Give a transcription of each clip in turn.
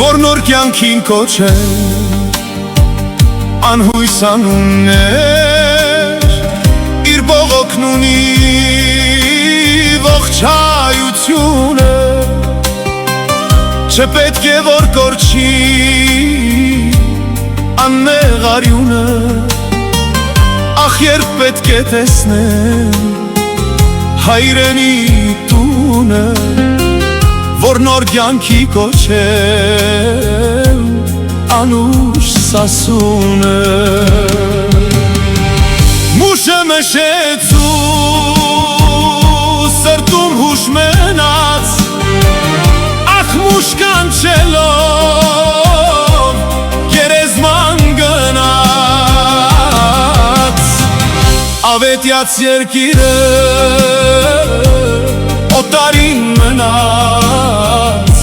որ նոր կյանքին կոչեն անհույս անուններ, իր բողոքն ունի ողջայությունը, չպետք է որ կորչի աննեղ արյունը, ախ երբ պետք է տեսնեմ հայրենի տունը, որ նոր կյանքի կոչեմ անուշ սասունը։ Մուշը մշեցու սրտում հուշ մնաց, ախ մուշ կանչելով գերեզման գնաց, ավետյաց երկիրը օտարին մնաց,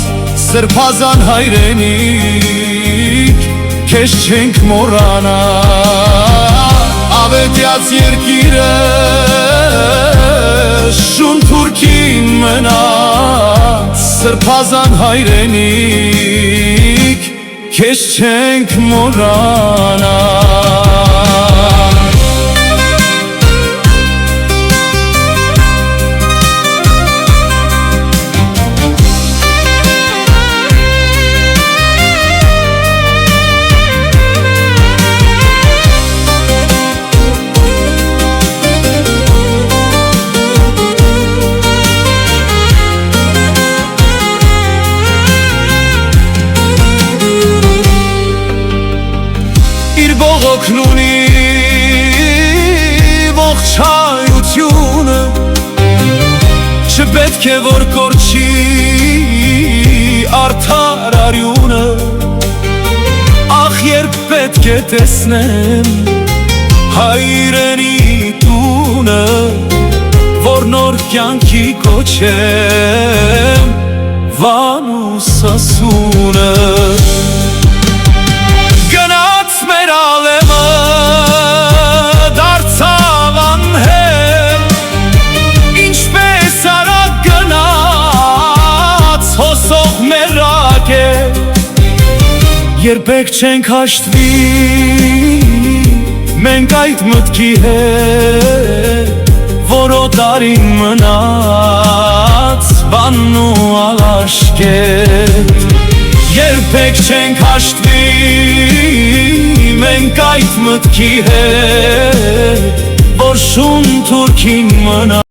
սրբազան հայրենիք քեզ չենք մոռանա, ավետյաց երկիրը շուն թուրքին մնաց, սրբազան հայրենիք քեզ չենք մոռանա։ Բողոքն ունի ողջայությունը, չպետք է որ կորչի արդար արյունը, ախ երբ պետք է տեսնեմ հայրենի տունը, որ նոր կյանքի կոչեմ վանու սասունը։ Երբեք չենք հաշտվի մենք այդ մտքի հետ, որ օտարին մնաց բանն ու ալաշկետ, երբեք չենք հաշտվի մենք այդ մտքի հետ, որ շուն թուրքին մնաց